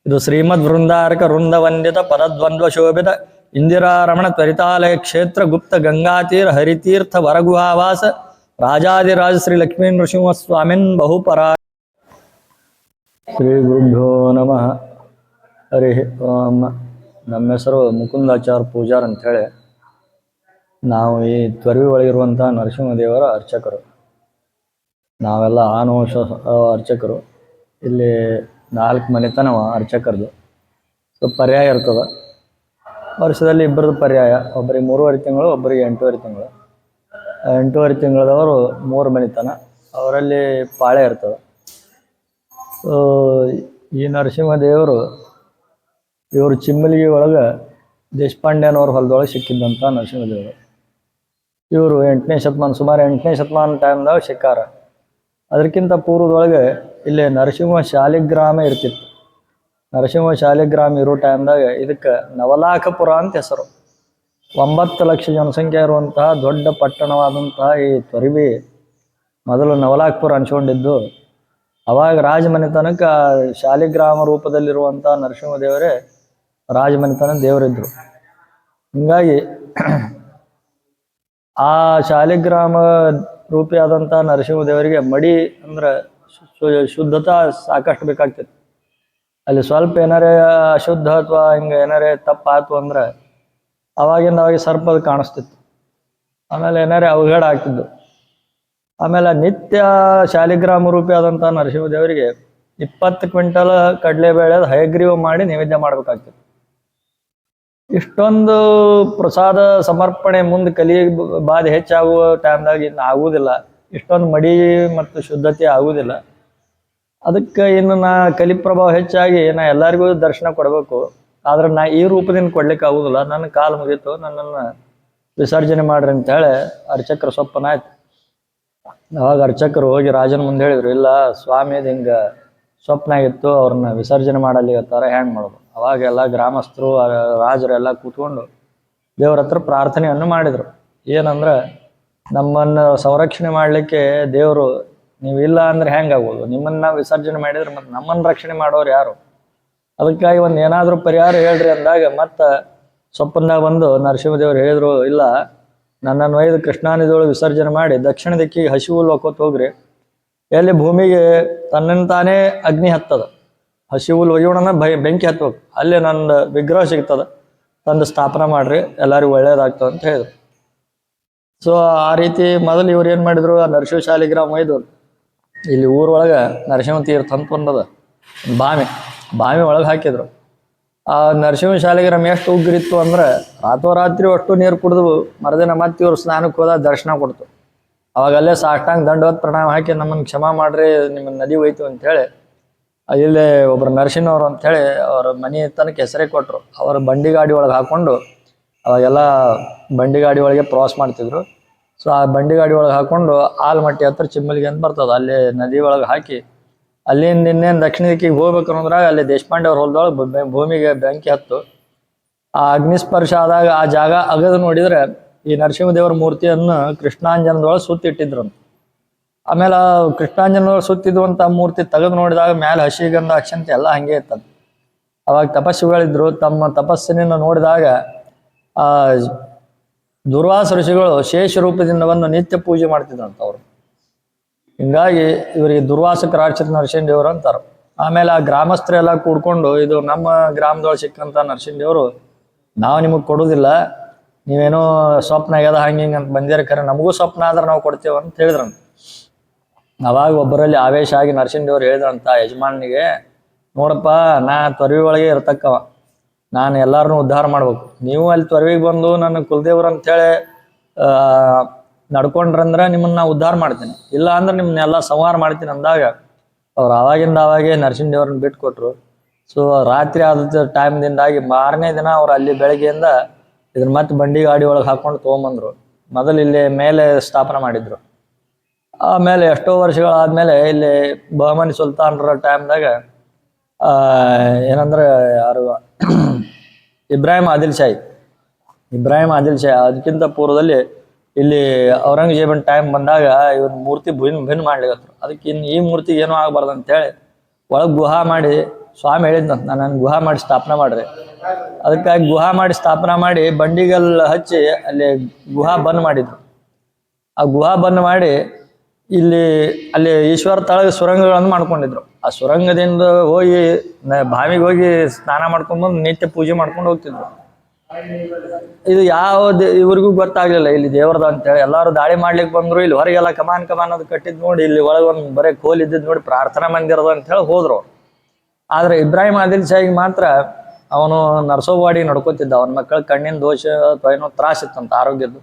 ಇದು ಶ್ರೀಮದ್ ವೃಂದಾರಕ ವೃಂದ ವಂದಿತ ಪದದ್ವಂದ್ವ ಶೋಭಿತ ಇಂದಿರಾರಮಣ ತ್ವರಿತಾಲಯ ಕ್ಷೇತ್ರ ಗುಪ್ತ ಗಂಗಾತೀರ ಹರಿತೀರ್ಥ ವರಗುಹಾವಾಸ ರಾಜಾದಿರಾಜ ಶ್ರೀ ಲಕ್ಷ್ಮೀ ನೃಸಿಂಹ ಸ್ವಾಮಿನ್ ಬಹುಪರಾ. ಶ್ರೀ ಗುರುಭ್ಯೋ ನಮಃ. ಹರಿ ಓಂ. ನಮ್ಮ ಹೆಸರು ಮುಕುಂದಾಚಾರ್ಯ ಪೂಜಾರ್ ಅಂಥೇಳಿ. ನಾವು ಈ ತ್ವರಿವಿ ಒಳಗಿರುವಂಥ ನರಸಿಂಹದೇವರ ಅರ್ಚಕರು. ನಾವೆಲ್ಲ ಆನುವಂಶ ಅರ್ಚಕರು. ಇಲ್ಲಿ 4 ಮನೆತನವ ಅರ್ಚಕರದು. ಸೊ ಪರ್ಯಾಯ ಇರ್ತದೆ. ವರ್ಷದಲ್ಲಿ ಇಬ್ಬರದ್ದು ಪರ್ಯಾಯ, ಒಬ್ಬರಿಗೆ 3.5 ತಿಂಗಳು, ಒಬ್ಬರಿಗೆ 8.5 ತಿಂಗಳು. 8.5 ತಿಂಗಳದವರು 3 ಮನೆತನ, ಅವರಲ್ಲಿ ಪಾಳೆ ಇರ್ತದೆ. ಸೊ ಈ ನರಸಿಂಹದೇವರು ಇವರು ಚಿಮ್ಮಲಿಗೆ ಒಳಗೆ ದೇಶಪಾಂಡೆನವ್ರ ಹೊಲದೊಳಗೆ ಸಿಕ್ಕಿದ್ದಂಥ ನರಸಿಂಹದೇವರು. ಇವರು 8ನೇ ಶತಮಾನ, ಸುಮಾರು 8ನೇ ಶತಮಾನ ಟೈಮ್ದಾಗ ಸಿಕ್ಕಾರ. ಅದಕ್ಕಿಂತ ಪೂರ್ವದೊಳಗೆ ಇಲ್ಲಿ ನರಸಿಂಹ ಶಾಲಿಗ್ರಾಮ ಇರ್ತಿತ್ತು. ನರಸಿಂಹ ಶಾಲಿಗ್ರಾಮ ಇರೋ ಟೈಮ್ದಾಗ ಇದಕ್ಕೆ ನವಲಾಖಪುರ ಅಂತ ಹೆಸರು. 9 ಲಕ್ಷ ಜನಸಂಖ್ಯೆ ಇರುವಂತಹ ದೊಡ್ಡ ಪಟ್ಟಣವಾದಂತಹ ಈ ತ್ವರಿವಿ ಮೊದಲು ನವಲಾಖಪುರ ಅನ್ಸ್ಕೊಂಡಿದ್ದು. ಅವಾಗ ರಾಜಮನೆತನಕ್ಕೆ ಶಾಲಿಗ್ರಾಮ ರೂಪದಲ್ಲಿರುವಂಥ ನರಸಿಂಹದೇವರೇ ರಾಜಮನೆತನ ದೇವರಿದ್ರು. ಹೀಗಾಗಿ ಆ ಶಾಲಿಗ್ರಾಮ ರೂಪಿಯಾದಂಥ ನರಸಿಂಹದೇವರಿಗೆ ಮಡಿ ಅಂದ್ರೆ ಶುದ್ಧತಾ ಸಾಕಷ್ಟು ಬೇಕಾಗ್ತಿತ್ತು. ಅಲ್ಲಿ ಸ್ವಲ್ಪ ಏನಾರೇ ಅಶುದ್ಧ ಅಥವಾ ಹಿಂಗೆ ಏನಾರೇ ತಪ್ಪಾಯ್ತು ಅಂದ್ರೆ ಅವಾಗಿಂದ ಸರ್ಪದ ಕಾಣಿಸ್ತಿತ್ತು. ಆಮೇಲೆ ಏನಾರೇ ಅವಘಡ ಆಗ್ತಿದ್ದು. ಆಮೇಲೆ ನಿತ್ಯ ಶಾಲಿಗ್ರಾಮ ರೂಪಿಯಾದಂಥ ನರಸಿಂಹದೇವರಿಗೆ 20 ಕ್ವಿಂಟಲ್ ಕಡಲೆಬೇಳೆದ ಹಯಗ್ರೀವ ಮಾಡಿ ನೈವೇದ್ಯ ಮಾಡ್ಬೇಕಾಗ್ತಿತ್ತು. ಇಷ್ಟೊಂದು ಪ್ರಸಾದ ಸಮರ್ಪಣೆ ಮುಂದೆ ಕಲಿ ಬಾಧೆ ಹೆಚ್ಚಾಗುವ ಟೈಮ್ದಾಗ ಇನ್ನು ಆಗುವುದಿಲ್ಲ. ಇಷ್ಟೊಂದು ಮಡಿ ಮತ್ತು ಶುದ್ಧತೆ ಆಗುವುದಿಲ್ಲ. ಅದಕ್ಕೆ ಇನ್ನು ಕಲಿ ಪ್ರಭಾವ ಹೆಚ್ಚಾಗಿ ನಾ ಎಲ್ಲರಿಗೂ ದರ್ಶನ ಕೊಡಬೇಕು, ಆದ್ರೆ ನಾ ಈ ರೂಪದಿಂದ ಕೊಡ್ಲಿಕ್ಕೆ ಆಗುದಿಲ್ಲ, ನನ್ನ ಕಾಲು ಮುಗೀತು, ನನ್ನನ್ನು ವಿಸರ್ಜನೆ ಮಾಡ್ರಿ ಅಂತೇಳಿ ಅರ್ಚಕರು ಸೊಪ್ಪನಾಯ್ತು. ಅವಾಗ ಅರ್ಚಕರು ಹೋಗಿ ರಾಜನ ಮುಂದೆ ಹೇಳಿದ್ರು, ಇಲ್ಲ ಸ್ವಾಮಿದು ಹಿಂಗೆ ಸ್ವಪ್ನಾಗಿತ್ತು, ಅವ್ರನ್ನ ವಿಸರ್ಜನೆ ಮಾಡಲಿಗತ್ತಾರ, ಹ್ಯಾಂಗೆ ಮಾಡೋದು? ಅವಾಗ ಎಲ್ಲ ಗ್ರಾಮಸ್ಥರು ರಾಜರೆಲ್ಲ ಕೂತ್ಕೊಂಡು ದೇವ್ರ ಹತ್ರ ಪ್ರಾರ್ಥನೆಯನ್ನು ಮಾಡಿದರು. ಏನಂದ್ರೆ, ನಮ್ಮನ್ನು ಸಂರಕ್ಷಣೆ ಮಾಡಲಿಕ್ಕೆ ದೇವರು ನೀವಿಲ್ಲ ಅಂದ್ರೆ ಹೆಂಗಾಗೋದು? ನಿಮ್ಮನ್ನು ವಿಸರ್ಜನೆ ಮಾಡಿದ್ರೆ ಮತ್ತು ನಮ್ಮನ್ನು ರಕ್ಷಣೆ ಮಾಡೋರು ಯಾರು? ಅದಕ್ಕಾಗಿ ಒಂದು ಏನಾದರೂ ಪರಿಹಾರ ಹೇಳ್ರಿ ಅಂದಾಗ ಮತ್ತೆ ಸೊಪ್ಪಂದಾಗ ಬಂದು ನರಸಿಂಹದೇವರು ಹೇಳಿದ್ರು, ಇಲ್ಲ, ನನ್ನನ್ನು ಒಯ್ದು ಕೃಷ್ಣಾನದಿಯೊಳಗೆ ವಿಸರ್ಜನೆ ಮಾಡಿ ದಕ್ಷಿಣ ದಿಕ್ಕಿಗೆ ಹಸಿವು ಲೋಕೋತ್ ಹೋಗ್ರಿ. ಎಲ್ಲಿ ಭೂಮಿಗೆ ತನ್ನನ್ನು ತಾನೇ ಅಗ್ನಿ ಹತ್ತದ, ಹಸಿಹುಲ್ ಒಯ್ಯೋಣ ಬೆಂಕಿ ಹತ್ಬೇಕು, ಅಲ್ಲೇ ನಂದು ವಿಗ್ರಹ ಸಿಗ್ತದೆ, ತಂದು ಸ್ಥಾಪನೆ ಮಾಡ್ರಿ, ಎಲ್ಲರಿಗೂ ಒಳ್ಳೇದಾಗ್ತದೆ ಅಂತ ಹೇಳಿದ್ರು. ಸೊ ಆ ರೀತಿ ಮೊದಲು ಇವ್ರು ಏನು ಮಾಡಿದ್ರು, ಆ ನರಸಿಂಹ ಶಾಲಿಗ್ರಾಮ ಒಯ್ದು ಇಲ್ಲಿ ಊರೊಳಗೆ ನರಸಿಂಹ ತೀರ್ಥ ಅಂತ ಒಂದದ ಬಾವಿ ಒಳಗೆ ಹಾಕಿದ್ರು. ಆ ನರಸಿಂಹ ಶಾಲಿಗ್ರಾಮ ಎಷ್ಟು ಉಗ್ರಿತ್ತು ಅಂದ್ರೆ ರಾತ್ರೋರಾತ್ರಿ ಅಷ್ಟು ನೀರು ಕುಡಿದು ಮರುದಿನ ಮತ್ತೆ ಇವ್ರು ಸ್ನಾನಕ್ಕೆ ಹೋದಾಗ ದರ್ಶನ ಕೊಡ್ತು. ಅವಾಗಲ್ಲೇ ಸಾಷ್ಟಾಂಗ ದಂಡವತ್ ಪ್ರಣಾಮ ಹಾಕಿ ನಮ್ಮನ್ನು ಕ್ಷಮಾ ಮಾಡ್ರಿ, ನಿಮ್ಮ ನದಿ ಹೋಯ್ತು ಅಂತೇಳಿ ಇಲ್ಲೇ ಒಬ್ರು ನರಸಿಂಹವ್ರು ಅಂಥೇಳಿ ಅವ್ರ ಮನೆ ತನಕ ಹೆಸರೇ ಕೊಟ್ಟರು. ಅವ್ರ ಬಂಡಿ ಗಾಡಿ ಒಳಗೆ ಹಾಕ್ಕೊಂಡು, ಅವಾಗೆಲ್ಲ ಬಂಡಿ ಗಾಡಿ ಒಳಗೆ ಪ್ರವಾಸ ಮಾಡ್ತಿದ್ರು. ಸೊ ಆ ಬಂಡಿ ಗಾಡಿ ಒಳಗೆ ಹಾಕ್ಕೊಂಡು ಆಲ್ಮಟ್ಟಿ ಹತ್ರ ಚಿಮ್ಮಲಿಗೆ ಅಂತ ಬರ್ತದೆ, ಅಲ್ಲಿ ನದಿ ಒಳಗೆ ಹಾಕಿ ಅಲ್ಲಿಂದ ಇನ್ನೇನು ದಕ್ಷಿಣ ದಿಕ್ಕಿಗೆ ಹೋಗ್ಬೇಕು ಅನ್ನೋದ್ರಾಗ ಅಲ್ಲಿ ದೇಶಪಾಂಡೆ ಅವ್ರ ಹೊಲದೊಳಗೆ ಭೂಮಿಗೆ ಬೆಂಕಿ ಹತ್ತು. ಆ ಅಗ್ನಿಸ್ಪರ್ಶ ಆದಾಗ ಆ ಜಾಗ ಅಗದು ನೋಡಿದರೆ ಈ ನರಸಿಂಹದೇವರ ಮೂರ್ತಿಯನ್ನು ಕೃಷ್ಣಾಂಜನದೊಳಗೆ ಸುತ್ತಿಟ್ಟಿದ್ರಂತ. ಆಮೇಲೆ ಕೃಷ್ಣಾಂಜನದೊಳಗೆ ಸುತ್ತಿದ್ವಂಥ ಮೂರ್ತಿ ತೆಗೆದು ನೋಡಿದಾಗ ಮೇಲೆ ಹಸಿಗಂಧ ಅಕ್ಷಂತೆ ಎಲ್ಲ ಹಂಗೆ ಇರ್ತದೆ. ಅವಾಗ ತಪಸ್ಸುಗಳಿದ್ರು. ತಮ್ಮ ತಪಸ್ಸಿನಿಂದ ನೋಡಿದಾಗ ಆ ದುರ್ವಾಸ ಋಷಿಗಳು ಶೇಷ ರೂಪದಿಂದ ಬಂದು ನಿತ್ಯ ಪೂಜೆ ಮಾಡ್ತಿದ್ರಂತ ಅವರು. ಹಿಂಗಾಗಿ ಇವರಿಗೆ ದುರ್ವಾಸಕ ರಾಕ್ಷಸ ನರಸಿಂಹದೇವರು ಅಂತಾರೆ. ಆಮೇಲೆ ಆ ಗ್ರಾಮಸ್ಥರೆಲ್ಲ ಕೂಡ್ಕೊಂಡು, ಇದು ನಮ್ಮ ಗ್ರಾಮದೊಳಗೆ ಸಿಕ್ಕಂಥ ನರಸಿಂಹದೇವರು, ನಾವು ನಿಮಗೆ ಕೊಡೋದಿಲ್ಲ, ನೀವೇನೋ ಸ್ವಪ್ನ ಆಗ್ಯದ ಹಂಗೆ ಹಿಂಗೆ ಅಂತ ಬಂದಿರ, ಖರೆ ನಮಗೂ ಸ್ವಪ್ನ ಆದ್ರೆ ನಾವು ಕೊಡ್ತೇವೆ ಅಂತ ಹೇಳಿದ್ರಂತ. ಅವಾಗ ಒಬ್ಬರಲ್ಲಿ ಆವೇಶ ಆಗಿ ನರಸಿಂಹದೇವರು ಹೇಳಿದ್ರಂತ ಯಜಮಾನಿಗೆ, ನೋಡಪ್ಪ, ನಾ ತ್ವರಿವಿ ಒಳಗೆ ಇರ್ತಕ್ಕವ, ನಾನು ಎಲ್ಲರನ್ನೂ ಉದ್ಧಾರ ಮಾಡ್ಬೇಕು, ನೀವು ಅಲ್ಲಿ ತ್ವರಿವಿಗೆ ಬಂದು ನನ್ನ ಕುಲದೇವ್ರು ಅಂಥೇಳಿ ನಡ್ಕೊಂಡ್ರಂದ್ರೆ ನಿಮ್ಮನ್ನ ನಾ ಉದ್ಧಾರ ಮಾಡ್ತೀನಿ, ಇಲ್ಲ ಅಂದ್ರೆ ನಿಮ್ಮನ್ನೆಲ್ಲ ಸಂಹಾರ ಮಾಡ್ತೀನಿ ಅಂದಾಗ ಅವ್ರು ಅವಾಗೇ ನರಸಿಂಹದೇವ್ರನ್ನ ಬಿಟ್ಕೊಟ್ರು. ಸೊ ರಾತ್ರಿ ಆದ ಟೈಮ್ದಿಂದಾಗಿ ಮಾರನೇ ದಿನ ಅವ್ರು ಅಲ್ಲಿ ಬೆಳಗ್ಗೆಯಿಂದ ಇದನ್ನ ಮತ್ತೆ ಬಂಡಿ ಗಾಡಿ ಒಳಗೆ ಹಾಕ್ಕೊಂಡು ತೊಗೊಂಬಂದ್ರು. ಮೊದಲು ಇಲ್ಲಿ ಮೇಲೆ ಸ್ಥಾಪನೆ ಮಾಡಿದ್ರು. ಆಮೇಲೆ ಎಷ್ಟೋ ವರ್ಷಗಳಾದ್ಮೇಲೆ ಇಲ್ಲಿ ಬಹಮನಿ ಸುಲ್ತಾನರ ಟೈಮ್ದಾಗ ಏನಂದ್ರೆ ಯಾರು ಇಬ್ರಾಹಿಂ ಆದಿಲ್ ಶಾಹಿ ಅದಕ್ಕಿಂತ ಪೂರ್ವದಲ್ಲಿ ಇಲ್ಲಿ ಔರಂಗಜೇಬನ್ ಟೈಮ್ ಬಂದಾಗ ಇವ್ರ ಮೂರ್ತಿ ಭಿನ್ನ ಮಾಡ್ಲಿಕ್ಕತ್ರು. ಅದಕ್ಕೆ ಇನ್ನು ಈ ಮೂರ್ತಿಗೆ ಏನೂ ಆಗಬಾರ್ದು ಅಂತೇಳಿ ಒಳಗೆ ಗುಹಾ ಮಾಡಿ ಸ್ವಾಮಿ ಹೇಳಿದ್ನಂತ ನಾನು ಗುಹಾ ಮಾಡಿ ಸ್ಥಾಪನೆ ಮಾಡ್ರಿ. ಅದಕ್ಕಾಗಿ ಗುಹಾ ಮಾಡಿ ಸ್ಥಾಪನೆ ಮಾಡಿ ಬಂಡಿಗಲ್ ಹಚ್ಚಿ ಅಲ್ಲಿ ಗುಹಾ ಬಂದ್ ಮಾಡಿದ್ರು. ಆ ಗುಹಾ ಬಂದ್ ಮಾಡಿ ಅಲ್ಲಿ ಈಶ್ವರ ತಳಗ ಸುರಂಗಗಳನ್ನು ಮಾಡ್ಕೊಂಡಿದ್ರು. ಆ ಸುರಂಗದಿಂದ ಹೋಗಿ ಬಾವಿಗೆ ಹೋಗಿ ಸ್ನಾನ ಮಾಡ್ಕೊಂಡ್ಬಂದು ನಿತ್ಯ ಪೂಜೆ ಮಾಡ್ಕೊಂಡು ಹೋಗ್ತಿದ್ರು. ಇದು ಯಾವ್ದು ಇವ್ರಿಗೂ ಗೊತ್ತಾಗ್ಲಿಲ್ಲ ಇಲ್ಲಿ ದೇವ್ರದ ಅಂತೇಳಿ. ಎಲ್ಲಾರು ದಾಳಿ ಮಾಡ್ಲಿಕ್ಕೆ ಬಂದ್ರು. ಇಲ್ಲಿ ಹೊರಗೆಲ್ಲ ಕಮಾನ್ ಅದು ಕಟ್ಟಿದ್ ನೋಡಿ ಇಲ್ಲಿ ಒಳಗೊಂದು ಬರೇ ಕೋಲ್ ಇದ್ದಿದ್ ನೋಡಿ ಪ್ರಾರ್ಥನಾ ಮಂದಿರದ ಅಂತ ಹೇಳಿ ಹೋದ್ರು. ಆದ್ರೆ ಇಬ್ರಾಹಿಂ ಆದಿಲ್ ಶಾಹಿಗೆ ಮಾತ್ರ ಅವನು ನರಸೋಬಾಡಿ ನಡ್ಕೋತಿದ್ದ. ಅವನ ಮಕ್ಕಳ ಕಣ್ಣಿನ ದೋಷ ಅಥವಾ ಏನೋ ತ್ರಾಸ ಇತ್ತಂತ ಆರೋಗ್ಯದ್ದು.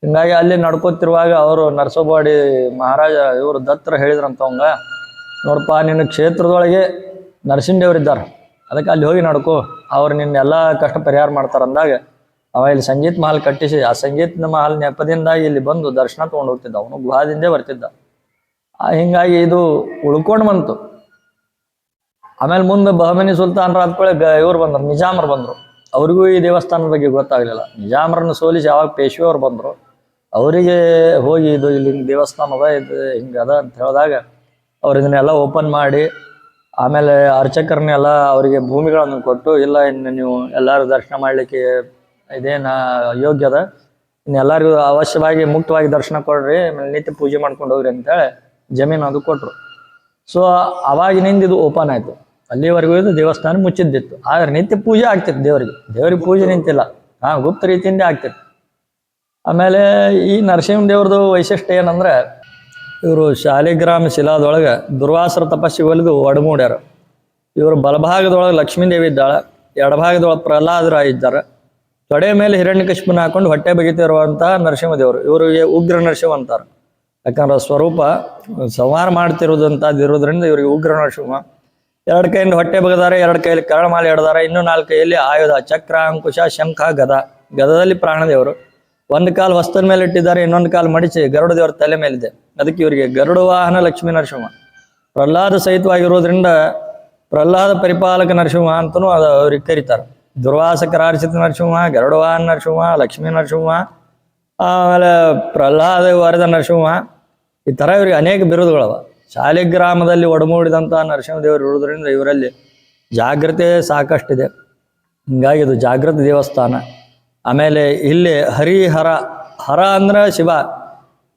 ಹಿಂಗಾಗಿ ಅಲ್ಲಿ ನಡ್ಕೋತಿರುವಾಗ ಅವರು ನರಸೋಬಾಡಿ ಮಹಾರಾಜ ಇವರು ದತ್ತರು ಹೇಳಿದ್ರಂತ ಅವಂಗ, ನೋಡಪ್ಪ ನಿನ್ನ ಕ್ಷೇತ್ರದೊಳಗೆ ನರಸಿಂಹದೇವರಿದ್ದಾರೆ, ಅದಕ್ಕೆ ಅಲ್ಲಿ ಹೋಗಿ ನಡ್ಕೋ, ಅವ್ರು ನಿನ್ನೆಲ್ಲ ಕಷ್ಟ ಪರಿಹಾರ ಮಾಡ್ತಾರಂದಾಗ ಅವ ಇಲ್ಲಿ ಸಂಗೀತ ಮಹಲ್ ಕಟ್ಟಿಸಿ ಆ ಸಂಗೀತ ಮಹಲ್ ನೆಪದಿಂದಾಗಿ ಇಲ್ಲಿ ಬಂದು ದರ್ಶನ ತೊಗೊಂಡು ಹೋಗ್ತಿದ್ದ. ಅವನು ಗುಹಾದಿಂದೇ ಬರ್ತಿದ್ದ. ಹಿಂಗಾಗಿ ಇದು ಉಳ್ಕೊಂಡು ಬಂತು. ಆಮೇಲೆ ಮುಂದೆ ಬಹಮನಿ ಸುಲ್ತಾನ್ರ ಆದ್ಕೊಳ್ಳೆ ಇವ್ರು ಬಂದ್ರು, ನಿಜಾಮರು ಬಂದರು. ಅವ್ರಿಗೂ ಈ ದೇವಸ್ಥಾನದ ಬಗ್ಗೆ ಗೊತ್ತಾಗಲಿಲ್ಲ. ನಿಜಾಮರನ್ನು ಸೋಲಿಸಿ ಯಾವಾಗ ಪೇಶ್ವೆಯವ್ರು ಬಂದರು, ಅವರಿಗೆ ಹೋಗಿ ಇದು ಇಲ್ಲಿ ಹಿಂಗೆ ದೇವಸ್ಥಾನ ಅದ, ಇದು ಹಿಂಗೆ ಅದ ಅಂತ ಹೇಳಿದಾಗ ಅವ್ರು ಇದನ್ನೆಲ್ಲ ಓಪನ್ ಮಾಡಿ ಆಮೇಲೆ ಅರ್ಚಕರನ್ನೆಲ್ಲ ಅವರಿಗೆ ಭೂಮಿಗಳನ್ನು ಕೊಟ್ಟು, ಇಲ್ಲ ಇನ್ನು ನೀವು ಎಲ್ಲರೂ ದರ್ಶನ ಮಾಡಲಿಕ್ಕೆ ಇದೇನು ಯೋಗ್ಯ ಅದ, ಇನ್ನು ಎಲ್ಲರಿಗೂ ಅವಶ್ಯವಾಗಿ ಮುಕ್ತವಾಗಿ ದರ್ಶನ ಕೊಡ್ರಿ, ಆಮೇಲೆ ನಿತ್ಯ ಪೂಜೆ ಮಾಡ್ಕೊಂಡು ಹೋಗ್ರಿ ಅಂತೇಳಿ ಜಮೀನು ಅದು ಕೊಟ್ಟರು. ಸೊ ಅವಾಗಿನಿಂದ ಇದು ಓಪನ್ ಆಯಿತು. ಅಲ್ಲಿವರೆಗೂ ಇದು ದೇವಸ್ಥಾನ ಮುಚ್ಚಿದ್ದಿತ್ತು. ಆದ್ರೆ ನಿತ್ಯ ಪೂಜೆ ಆಗ್ತಿತ್ತು ದೇವರಿಗೆ ಪೂಜೆ ನಿಂತಿಲ್ಲ, ಗುಪ್ತ ರೀತಿಯಿಂದ ಆಗ್ತಿತ್ತು. ಆಮೇಲೆ ಈ ನರಸಿಂಹ ದೇವ್ರದ್ದು ವೈಶಿಷ್ಟ್ಯ ಏನಂದ್ರೆ, ಇವರು ಶಾಲಿಗ್ರಾಮ ಶಿಲಾದೊಳಗೆ ದುರ್ವಾಸರ ತಪಸ್ಸಿಗೆ ಒಲಿದು ಒಡಮೂಡ್ಯಾರ. ಇವರು ಬಲಭಾಗದೊಳಗೆ ಲಕ್ಷ್ಮೀ ದೇವಿ ಇದ್ದಾಳೆ, ಎಡಭಾಗದೊಳಗೆ ಪ್ರಹ್ಲಾದರಾಯ ಇದ್ದಾರೆ. ತೊಡೆ ಮೇಲೆ ಹಿರಣ್ಯಕಶಿಪುನ ಹಾಕೊಂಡು ಹೊಟ್ಟೆ ಬಗೆತಿರುವಂತಹ ನರಸಿಂಹದೇವರು. ಇವರಿಗೆ ಉಗ್ರ ನರಸಿಂಹ ಅಂತಾರೆ. ಯಾಕಂದ್ರೆ ಸ್ವರೂಪ ಸಂಹಾರ ಮಾಡ್ತಿರೋದಂಥದ್ದಿರೋದ್ರಿಂದ ಇವರಿಗೆ ಉಗ್ರ ನರಸಿಂಹ. ಎರಡು ಕೈಯಿಂದ ಹೊಟ್ಟೆ ಬಗದಾರೆ, ಎರಡು ಕೈಯಲ್ಲಿ ಕರಳಮಾಲೆ ಹಿಡ್ದಾರೆ, ಇನ್ನೂ 4 ಕೈಯಲ್ಲಿ ಆಯುಧ ಚಕ್ರ, ಅಂಕುಶ, ಶಂಖ, ಗದದಲ್ಲಿ ಪ್ರಾಣದೇವರು. ಒಂದು ಕಾಲು ವಸ್ತುವಿನ ಮೇಲೆ ಇಟ್ಟಿದ್ದಾರೆ, ಇನ್ನೊಂದು ಕಾಲು ಮಡಿಸಿ ಗರುಡ ದೇವರ ತಲೆ ಮೇಲಿದೆ. ಅದಕ್ಕೆ ಇವರಿಗೆ ಗರುಡ ವಾಹನ ಲಕ್ಷ್ಮೀ ನರಸಿಂಹ. ಪ್ರಹ್ಲಾದ ಸಹಿತವಾಗಿರೋದ್ರಿಂದ ಪ್ರಹ್ಲಾದ ಪರಿಪಾಲಕ ನರಸಿಂಹ ಅಂತಲೂ ಅದು ಅವ್ರಿಗೆ ಕರೀತಾರೆ. ದುರ್ವಾಸಕರಾರ್ಚಿತ ನರಸಿಂಹ, ಗರುಡ ವಾಹನ ನರಸಿಂಹ, ಲಕ್ಷ್ಮೀ ನರಸಿಂಹ, ಆಮೇಲೆ ಪ್ರಹ್ಲಾದ ವರದ ನರಸಿಂಹ, ಈ ಥರ ಇವರಿಗೆ ಅನೇಕ ಬಿರುದುಗಳವ. ಶಾಲಿಗ್ರಾಮದಲ್ಲಿ ಒಡಮೂಡಿದಂಥ ನರಸಿಂಹದೇವರು ಇರೋದ್ರಿಂದ ಇವರಲ್ಲಿ ಜಾಗ್ರತೆ ಸಾಕಷ್ಟಿದೆ. ಹಿಂಗಾಗಿ ಇದು ಜಾಗೃತ ದೇವಸ್ಥಾನ. ಆಮೇಲೆ ಇಲ್ಲಿ ಹರ ಅಂದ್ರೆ ಶಿವ.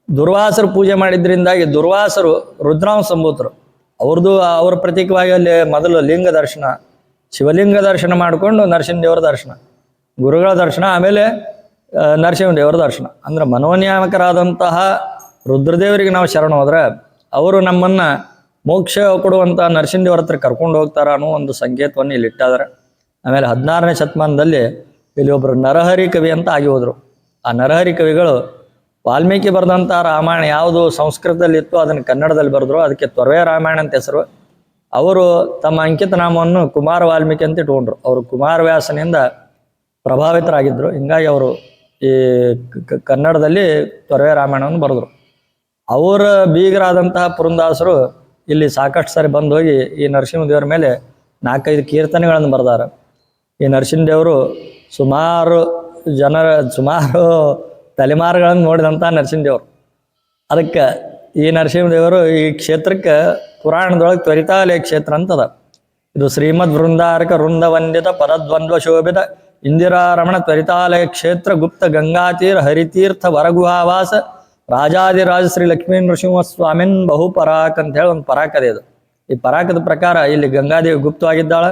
ದುರ್ವಾಸರು ಪೂಜೆ ಮಾಡಿದ್ರಿಂದಾಗಿ ದುರ್ವಾಸರು ರುದ್ರಾಂಶ ಸಂಭೂತರು. ಅವ್ರ ಪ್ರತೀಕವಾಗಿ ಅಲ್ಲಿ ಮೊದಲು ಲಿಂಗ ದರ್ಶನ, ಶಿವಲಿಂಗ ದರ್ಶನ ಮಾಡಿಕೊಂಡು ನರಸಿಂಹದೇವರ ದರ್ಶನ, ಗುರುಗಳ ದರ್ಶನ, ಆಮೇಲೆ ನರಸಿಂಹದೇವರ ದರ್ಶನ. ಅಂದ್ರೆ ಮನೋನ್ಯಾಮಕರಾದಂತಹ ರುದ್ರದೇವರಿಗೆ ನಾವು ಶರಣ ಹೋದ್ರೆ ಅವರು ನಮ್ಮನ್ನ ಮೋಕ್ಷ ಕೊಡುವಂಥ ನರಸಿಂಹದೇವರ ಹತ್ರ ಕರ್ಕೊಂಡು ಹೋಗ್ತಾರ ಅನ್ನೋ ಒಂದು ಸಂಕೇತವನ್ನು ಇಲ್ಲಿ ಇಟ್ಟಾದ್ರೆ. ಆಮೇಲೆ 16ನೇ ಶತಮಾನದಲ್ಲಿ ಇಲ್ಲಿ ಒಬ್ಬರು ನರಹರಿ ಕವಿ ಅಂತ ಆಗಿ ಹೋದರು. ಆ ನರಹರಿ ಕವಿಗಳು ವಾಲ್ಮೀಕಿ ಬರೆದಂಥ ರಾಮಾಯಣ ಯಾವುದು ಸಂಸ್ಕೃತದಲ್ಲಿ ಇತ್ತು ಅದನ್ನು ಕನ್ನಡದಲ್ಲಿ ಬರೆದ್ರು. ಅದಕ್ಕೆ ತೊರವೆ ರಾಮಾಯಣ ಅಂತ ಹೆಸರು. ಅವರು ತಮ್ಮ ಅಂಕಿತ ನಾಮವನ್ನು ಕುಮಾರ ವಾಲ್ಮೀಕಿ ಅಂತ ಇಟ್ಕೊಂಡ್ರು. ಅವರು ಕುಮಾರವ್ಯಾಸನಿಂದ ಪ್ರಭಾವಿತರಾಗಿದ್ದರು. ಹಿಂಗಾಗಿ ಅವರು ಈ ಕನ್ನಡದಲ್ಲಿ ತೊರವೆ ರಾಮಾಯಣವನ್ನು ಬರೆದ್ರು. ಅವರ ಬೀಗರಾದಂತಹ ಪುರಂದಾಸರು ಇಲ್ಲಿ ಸಾಕಷ್ಟು ಸಾರಿ ಬಂದು ಹೋಗಿ ಈ ನರಸಿಂಹದೇವರ ಮೇಲೆ 4-5 ಕೀರ್ತನೆಗಳನ್ನು ಬರೆದಾರ. ಈ ನರಸಿಂಹದೇವರು ಸುಮಾರು ತಲೆಮಾರುಗಳನ್ನು ನೋಡಿದಂಥ ನರಸಿಂಹದೇವರು. ಅದಕ್ಕೆ ಈ ನರಸಿಂಹದೇವರು ಈ ಕ್ಷೇತ್ರಕ್ಕೆ ಪುರಾಣದೊಳಗೆ ತ್ವರಿತಾಲಯ ಕ್ಷೇತ್ರ ಅಂತದ. ಇದು ಶ್ರೀಮದ್ ವೃಂದಾರಕ ವೃಂದವಂದಿತ ಪರದ್ವಂದ್ವ ಶೋಭಿತ ಇಂದಿರಾರಮಣ ತ್ವರಿತಾಲಯ ಕ್ಷೇತ್ರ ಗುಪ್ತ ಗಂಗಾತೀರ ಹರಿತೀರ್ಥ ವರಗುಹಾವಾಸ ರಾಜಾದಿರಾಜ ಶ್ರೀ ಲಕ್ಷ್ಮೀ ನರಸಿಂಹ ಸ್ವಾಮಿನ್ ಬಹುಪರಾಕ್ ಅಂತ ಹೇಳಿ ಒಂದು ಪರಾಕ್ ಅದೇ. ಇದು ಈ ಪರಾಕದ ಪ್ರಕಾರ ಇಲ್ಲಿ ಗಂಗಾದೇವಿ ಗುಪ್ತವಾಗಿದ್ದಾಳೆ.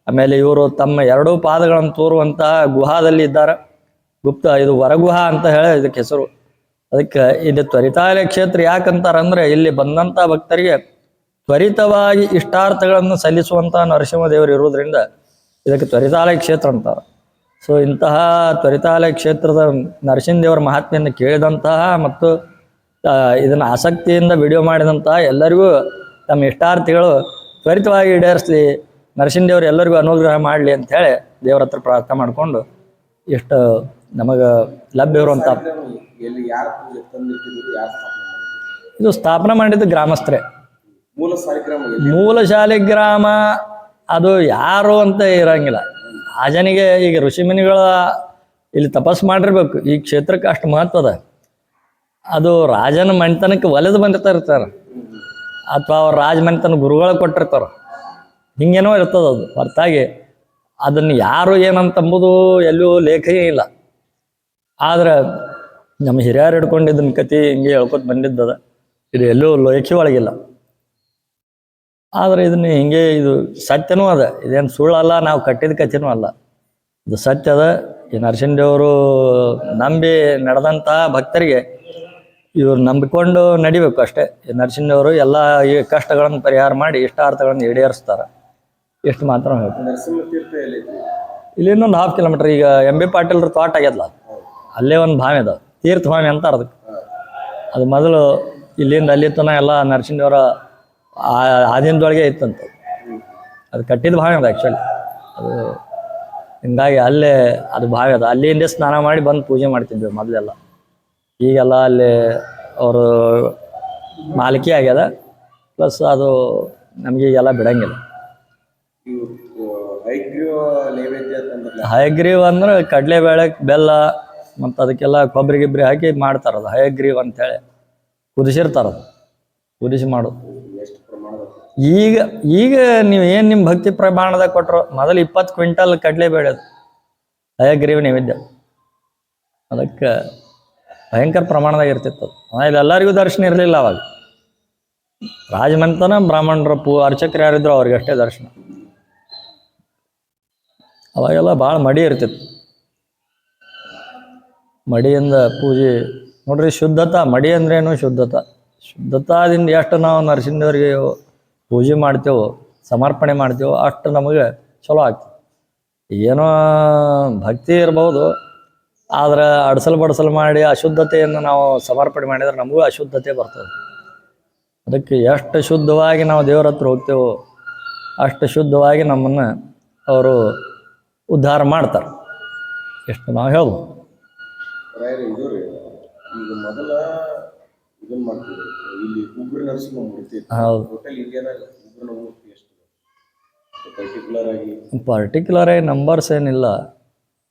ಆಮೇಲೆ ಇವರು ತಮ್ಮ 2 ಪಾದಗಳನ್ನು ತೋರುವಂತಹ ಗುಹಾದಲ್ಲಿ ಇದ್ದಾರೆ. ಇದು ವರಗುಹಾ ಅಂತ ಹೇಳಿ ಇದಕ್ಕೆ ಹೆಸರು. ಅದಕ್ಕೆ ಇಲ್ಲಿ ತ್ವರಿತಾಲಯ ಕ್ಷೇತ್ರ ಯಾಕಂತಾರಂದ್ರೆ ಇಲ್ಲಿ ಬಂದಂಥ ಭಕ್ತರಿಗೆ ತ್ವರಿತವಾಗಿ ಇಷ್ಟಾರ್ಥಗಳನ್ನು ಸಲ್ಲಿಸುವಂಥ ನರಸಿಂಹದೇವರು ಇರೋದ್ರಿಂದ ಇದಕ್ಕೆ ತ್ವರಿತಾಲಯ ಕ್ಷೇತ್ರ ಅಂತಾರೆ. ಸೊ ಇಂತಹ ತ್ವರಿತಾಲಯ ಕ್ಷೇತ್ರದ ನರಸಿಂಹದೇವರ ಮಹಾತ್ಮೆಯನ್ನು ಕೇಳಿದಂತಹ ಮತ್ತು ಇದನ್ನು ಆಸಕ್ತಿಯಿಂದ ವಿಡಿಯೋ ಮಾಡಿದಂತಹ ಎಲ್ಲರಿಗೂ ತಮ್ಮ ಇಷ್ಟಾರ್ಥಿಗಳು ತ್ವರಿತವಾಗಿ ಈಡೇರಿಸಲಿ, ನರಸಿಂಹದೇವರು ಎಲ್ಲರಿಗೂ ಅನುಗ್ರಹ ಮಾಡಲಿ ಅಂಥೇಳಿ ದೇವರ ಹತ್ರ ಪ್ರಾರ್ಥನೆ ಮಾಡಿಕೊಂಡು ಎಷ್ಟು ನಮಗೆ ಲಭ್ಯ ಇರುವಂಥ ಇದು ಸ್ಥಾಪನೆ ಮಾಡಿದ್ದು ಗ್ರಾಮಸ್ಥರೇ. ಮೂಲ ಶಾಲಿಗ್ರಾಮ ಅದು ಯಾರು ಅಂತ ಇರಂಗಿಲ್ಲ. ರಾಜನಿಗೆ ಈಗ ಋಷಿಮುನಿಗಳ ಇಲ್ಲಿ ತಪಸ್ಸು ಮಾಡಿರ್ಬೇಕು. ಈ ಕ್ಷೇತ್ರಕ್ಕೆ ಅಷ್ಟು ಮಹತ್ವದ. ಅದು ರಾಜನ ಮನೆತನಕ್ಕೆ ಒಲೆದು ಬಂದಿರ್ತಾರೆ ಅಥವಾ ಅವ್ರ ರಾಜ ಮನೆತನ ಗುರುಗಳು ಕೊಟ್ಟಿರ್ತಾರೆ. ಹಿಂಗೇನೋ ಇರ್ತದೆ ಅದು ಹೊರತಾಗಿ ಅದನ್ನು ಯಾರು ಏನಂತಂಬುದು ಎಲ್ಲೂ ಲೇಖನೇ ಇಲ್ಲ. ಆದ್ರೆ ನಮ್ಮ ಹಿರಿಯರು ಹಿಡ್ಕೊಂಡಿದ್ದನ ಕತೆ ಹಿಂಗೆ ಹೇಳ್ಕೊತ ಬಂದಿದ್ದದ, ಇದು ಎಲ್ಲೂ ಲೇಖಿ ಒಳಗಿಲ್ಲ. ಆದರೆ ಇದನ್ನ ಹಿಂಗೆ ಇದು ಸತ್ಯನೂ ಅದ, ಇದೇನು ಸುಳ್ಳಲ್ಲ, ನಾವು ಕಟ್ಟಿದ ಕಥೆನೂ ಅಲ್ಲ, ಇದು ಸತ್ಯ ಅದ. ಈ ನರಸಿಂಹದೇವರು ನಂಬಿ ನಡೆದಂಥ ಭಕ್ತರಿಗೆ ಇವ್ರು ನಂಬಿಕೊಂಡು ನಡಿಬೇಕು ಅಷ್ಟೇ. ಈ ನರಸಿಂಹದೇವರು ಎಲ್ಲ ಈ ಕಷ್ಟಗಳನ್ನು ಪರಿಹಾರ ಮಾಡಿ ಇಷ್ಟಾರ್ಥಗಳನ್ನು ಈಡೇರಿಸ್ತಾರೆ. ಎಷ್ಟು ಮಾತ್ರ ಹೇಳ್ತಾರೆ. ಇಲ್ಲಿಂದ ಒಂದು 1/2 ಕಿಲೋಮೀಟರ್, ಈಗ ಎಂ ಬಿ ಪಾಟೀಲ್ರ ತೋಟ ಆಗ್ಯದಲ್ಲ, ಅಲ್ಲೇ ಒಂದು ಭಾವಿ ಅದ, ತೀರ್ಥ ಭಾವಿ ಅಂತಾರೆ ಅದಕ್ಕೆ. ಅದು ಮೊದಲು ಇಲ್ಲಿಂದ ಅಲ್ಲಿ ತನಕ ಎಲ್ಲ ನರಸಿಂಹದೇವರ ಆದಿನದೊಳಗೆ ಇತ್ತಂತ. ಅದು ಕಟ್ಟಿದ ಭಾವಿ ಅದ ಆ್ಯಕ್ಚುಲಿ. ಅದು ಹಿಂಗಾಗಿ ಅಲ್ಲೇ ಅದು ಭಾವಿ ಅದ, ಅಲ್ಲಿಂದ ಸ್ನಾನ ಮಾಡಿ ಬಂದು ಪೂಜೆ ಮಾಡ್ತಿದ್ವಿ ಮೊದಲೆಲ್ಲ. ಈಗೆಲ್ಲ ಅಲ್ಲಿ ಅವರು ಮಾಲಿಕೆ ಆಗ್ಯದ, ಪ್ಲಸ್ ಅದು ನಮಗೀಗೆಲ್ಲ ಬಿಡಂಗಿಲ್ಲ. ಹಯಗ್ರೀವ್ ಅಂದ್ರೆ ಕಡಲೆಬೇಳೆ ಬೆಲ್ಲ ಮತ್ತು ಅದಕ್ಕೆಲ್ಲ ಕೊಬ್ಬರಿ ಗಿಬ್ಬರಿ ಹಾಕಿ ಮಾಡ್ತಾರದು ಹಯಗ್ರೀವ್ ಅಂತೇಳಿ. ಕುದಿಸಿರ್ತಾರದು, ಕುದಿಸಿ ಮಾಡೋದು. ಈಗ ನೀವು ಏನು ನಿಮ್ಮ ಭಕ್ತಿ ಪ್ರಮಾಣದಾಗ ಕೊಟ್ಟರು, ಮೊದಲು 20 ಕ್ವಿಂಟಲ್ ಕಡಲೆಬೇಳೆ ಅದು ಹಯಗ್ರೀವ್ ನೈವೇದ್ಯ. ಅದಕ್ಕೆ ಭಯಂಕರ ಪ್ರಮಾಣದಾಗ ಇರ್ತಿತ್ತು. ಆಮೇಲೆ ಎಲ್ಲರಿಗೂ ದರ್ಶನ ಇರಲಿಲ್ಲ ಅವಾಗ. ರಾಜಮಂತನ ಬ್ರಾಹ್ಮಣರು ಅರ್ಚಕರು ಯಾರಿದ್ರು ಅವ್ರಿಗೆ ಅಷ್ಟೇ ದರ್ಶನ. ಅವಾಗೆಲ್ಲ ಭಾಳ ಮಡಿ ಇರ್ತಿತ್ತು. ಮಡಿಯಿಂದ ಪೂಜೆ ನೋಡ್ರಿ, ಶುದ್ಧತಾ. ಮಡಿ ಅಂದ್ರೇನು ಶುದ್ಧತಾದಿಂದ ಎಷ್ಟು ನಾವು ನರಸಿಂಹದೇವರಿಗೆ ಪೂಜೆ ಮಾಡ್ತೇವೋ, ಸಮರ್ಪಣೆ ಮಾಡ್ತೇವೋ, ಅಷ್ಟು ನಮಗೆ ಚಲೋ ಆಗ್ತದೆ. ಏನೋ ಭಕ್ತಿ ಇರ್ಬೋದು, ಆದ್ರೆ ಅಡಸಲು ಮಾಡಿ ಅಶುದ್ಧತೆಯನ್ನು ನಾವು ಸಮರ್ಪಣೆ ಮಾಡಿದ್ರೆ ನಮಗೂ ಅಶುದ್ಧತೆ ಬರ್ತದೆ. ಅದಕ್ಕೆ ಎಷ್ಟು ಶುದ್ಧವಾಗಿ ನಾವು ದೇವ್ರ ಹತ್ರ ಹೋಗ್ತೇವೋ ಅಷ್ಟು ಶುದ್ಧವಾಗಿ ನಮ್ಮನ್ನು ಅವರು ಉದ್ಧಾರ ಮಾಡ್ತಾರೆ. ಎಷ್ಟು ನಾವು ಹೇಳ್ಬೋದು. ಈಗ ಮೊದಲ ಇದನ್ನ ಮಾಡ್ತೀವಿ ಇಲ್ಲಿ ಉಗ್ರ ನರಸಿಂಹ ಮೂರ್ತಿ. ಹೌದು, ಟೋಟಲ್ ಇಂಡಿಯಾದಾಗ ಉಗ್ರನ ಮೂರ್ತಿ ಎಷ್ಟು ಪರ್ಟಿಕ್ಯುಲರ್ ಆಗಿ ನಂಬರ್ಸ್ ಏನಿಲ್ಲ.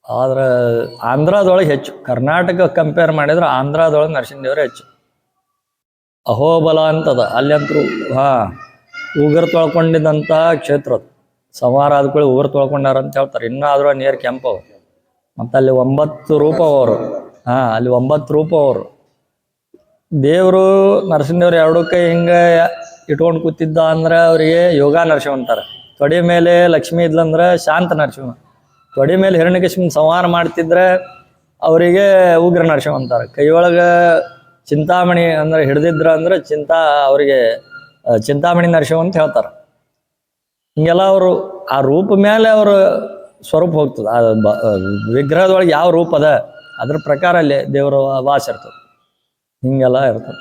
ಆದ್ರೆ ಆಂಧ್ರದೊಳಗೆ ಹೆಚ್ಚು, ಕರ್ನಾಟಕ ಕಂಪೇರ್ ಮಾಡಿದ್ರೆ ಆಂಧ್ರದೊಳಗೆ ನರಸಿಂಹದೇವರೇ ಹೆಚ್ಚು. ಅಹೋಬಲ ಅಂತದ ಅಲ್ಲಂತರೂ ಉಗುರು ತೊಳ್ಕೊಂಡಿದ್ದಂಥ ಕ್ಷೇತ್ರ ಅದು. ಸಂಹಾರ ಆದ್ಕೊಳ್ಳಿ ಉಗುರು ತೊಳ್ಕೊಂಡಾರ ಅಂತ ಹೇಳ್ತಾರೆ. ಇನ್ನೂ ಆದ್ರೂ ನಿಯರ್ ಕೆಂಪು ಅವು. ಮತ್ತು ಅಲ್ಲಿ 9 ರೂಪ ಅವರು. ಅಲ್ಲಿ 9 ರೂಪ ಅವರು. ದೇವರು ನರಸಿಂಹದೇವ್ರು 2 ಕೈ ಹಿಂಗೆ ಇಟ್ಕೊಂಡು ಕೂತಿದ್ದ ಅಂದ್ರೆ ಅವರಿಗೆ ಯೋಗ ನರಸಿಂಹ ಅಂತಾರೆ. ತೊಡೆ ಮೇಲೆ ಲಕ್ಷ್ಮೀ ಇದ್ಲಂದ್ರೆ ಶಾಂತ ನರಸಿಂಹ. ತೊಡೆ ಮೇಲೆ ಹಿರಣ್ಯಕಶಿಪುನ ಸಂಹಾರ ಮಾಡ್ತಿದ್ರೆ ಅವರಿಗೆ ಉಗ್ರ ನರಸಿಂಹ ಅಂತಾರೆ. ಕೈಯೊಳಗೆ ಚಿಂತಾಮಣಿ ಅಂದ್ರೆ ಹಿಡ್ದಿದ್ರ ಅಂದ್ರೆ ಅವರಿಗೆ ಚಿಂತಾಮಣಿ ನರಸಿಂಹ ಅಂತ ಹೇಳ್ತಾರೆ. ಹಿಂಗೆಲ್ಲ ಅವರು ಆ ರೂಪ ಮೇಲೆ ಅವರು ಸ್ವರೂಪ ಹೋಗ್ತದೆ. ವಿಗ್ರಹದೊಳಗೆ ಯಾವ ರೂಪ ಅದ ಅದ್ರ ಪ್ರಕಾರ ಅಲ್ಲಿ ದೇವರು ವಾಸ ಇರ್ತದೆ. ಹಿಂಗೆಲ್ಲ ಇರ್ತದೆ.